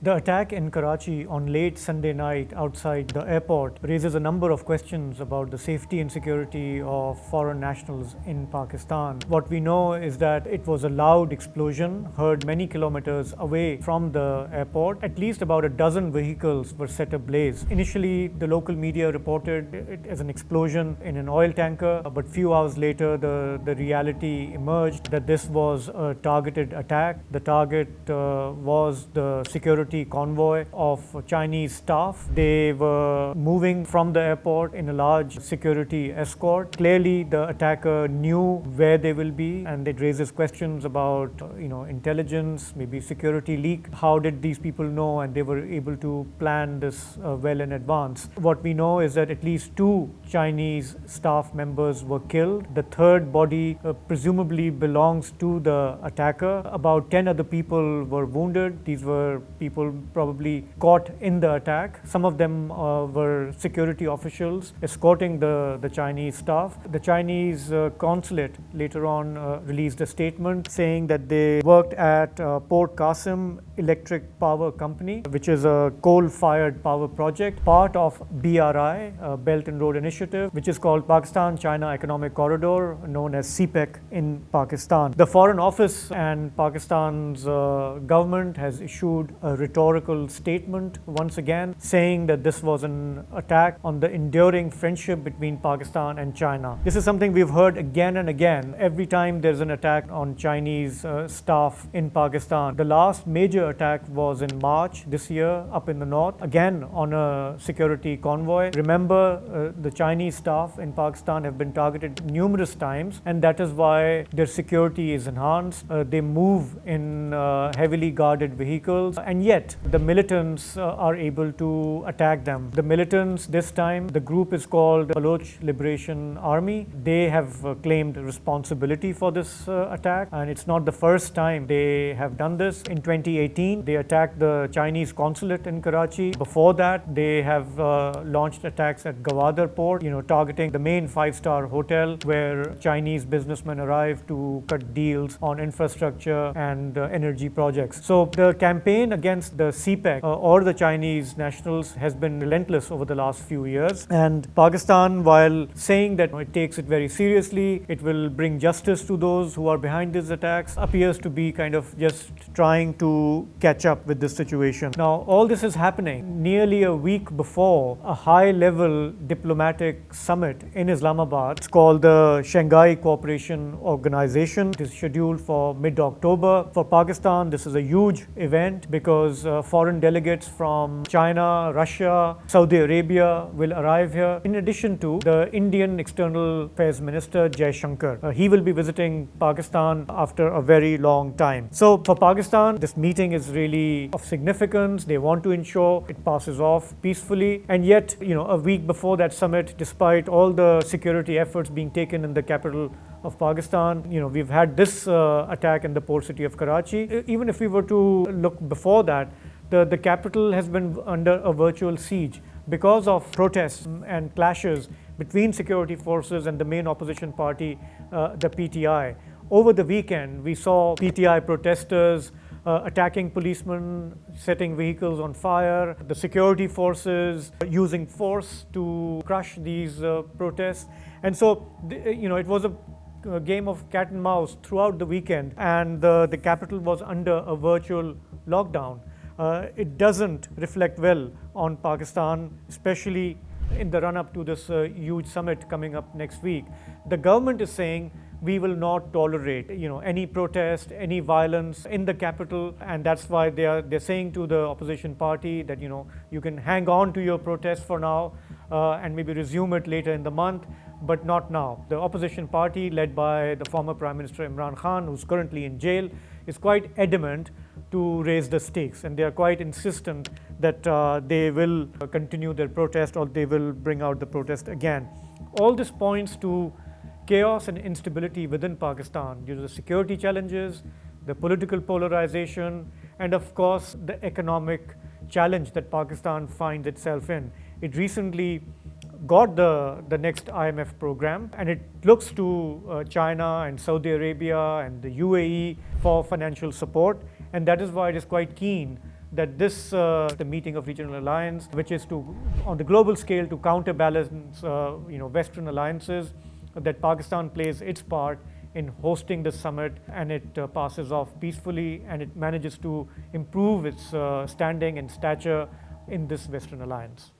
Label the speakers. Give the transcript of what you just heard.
Speaker 1: The attack in Karachi on late Sunday night outside the airport raises a number of questions about the safety and security of foreign nationals in Pakistan. What we know is that it was a loud explosion heard many kilometers away from the airport. At least about a dozen vehicles were set ablaze. Initially, the local media reported it as an explosion in an oil tanker, but few hours later, the reality emerged that this was a targeted attack. The target was the security convoy of Chinese staff. They were moving from the airport in a large security escort. Clearly, the attacker knew where they will be, and it raises questions about, intelligence, maybe security leak. How did these people know and they were able to plan this well in advance? What we know is that at least 2 Chinese staff members were killed. The third body presumably belongs to the attacker. About 10 other people were wounded. These were people probably caught in the attack. Some of them were security officials escorting the Chinese staff. The Chinese consulate later on released a statement saying that they worked at Port Qasim Electric Power Company, which is a coal-fired power project, part of BRI, Belt and Road Initiative, which is called Pakistan-China Economic Corridor, known as CPEC in Pakistan. The Foreign Office and Pakistan's government has issued a rhetorical statement once again saying that this was an attack on the enduring friendship between Pakistan and China. This is something we've heard again and again every time there's an attack on Chinese staff in Pakistan. The last major attack was in March this year up in the north, again on a security convoy. Remember, the Chinese staff in Pakistan have been targeted numerous times, and that is why their security is enhanced. They move in heavily guarded vehicles, and yet the militants are able to attack them. The militants this time, the group is called Baloch Liberation Army. They have claimed responsibility for this attack, and it's not the first time they have done this. In 2018, they attacked the Chinese consulate in Karachi. Before that, they have launched attacks at Gwadar port, targeting the main 5-star hotel where Chinese businessmen arrive to cut deals on infrastructure and energy projects. So the campaign against the CPEC or the Chinese nationals has been relentless over the last few years. And Pakistan, while saying that it takes it very seriously, it will bring justice to those who are behind these attacks, appears to be kind of just trying to catch up with this situation. Now, all this is happening nearly a week before a high-level diplomatic summit in Islamabad. It's called the Shanghai Cooperation Organization. It is scheduled for mid-October. For Pakistan, this is a huge event because foreign delegates from China, Russia, Saudi Arabia will arrive here, in addition to the Indian External Affairs Minister Jai Shankar. He will be visiting Pakistan after a very long time. So for Pakistan, this meeting is really of significance. They want to ensure it passes off peacefully. And yet, a week before that summit, despite all the security efforts being taken in the capital of Pakistan, we've had this attack in the port city of Karachi. Even if we were to look before that, the capital has been under a virtual siege because of protests and clashes between security forces and the main opposition party, the PTI. Over the weekend, we saw PTI protesters attacking policemen, setting vehicles on fire, the security forces using force to crush these protests. And so, it was a game of cat and mouse throughout the weekend, and the capital was under a virtual lockdown. It doesn't reflect well on Pakistan, especially in the run-up to this huge summit coming up next week. The government is saying we will not tolerate, any protest, any violence in the capital, and that's why they're saying to the opposition party that you can hang on to your protest for now and maybe resume it later in the month, but not now. The opposition party, led by the former Prime Minister Imran Khan, who's currently in jail, is quite adamant to raise the stakes, and they are quite insistent that they will continue their protest or they will bring out the protest again. All this points to chaos and instability within Pakistan due to the security challenges, the political polarization, and of course the economic challenge that Pakistan finds itself in. It recently got the next IMF program, and it looks to China and Saudi Arabia and the UAE for financial support, and that is why it is quite keen that this the meeting of regional alliance, which is to, on the global scale, to counterbalance Western alliances, that Pakistan plays its part in hosting the summit, and it passes off peacefully, and it manages to improve its standing and stature in this Western alliance.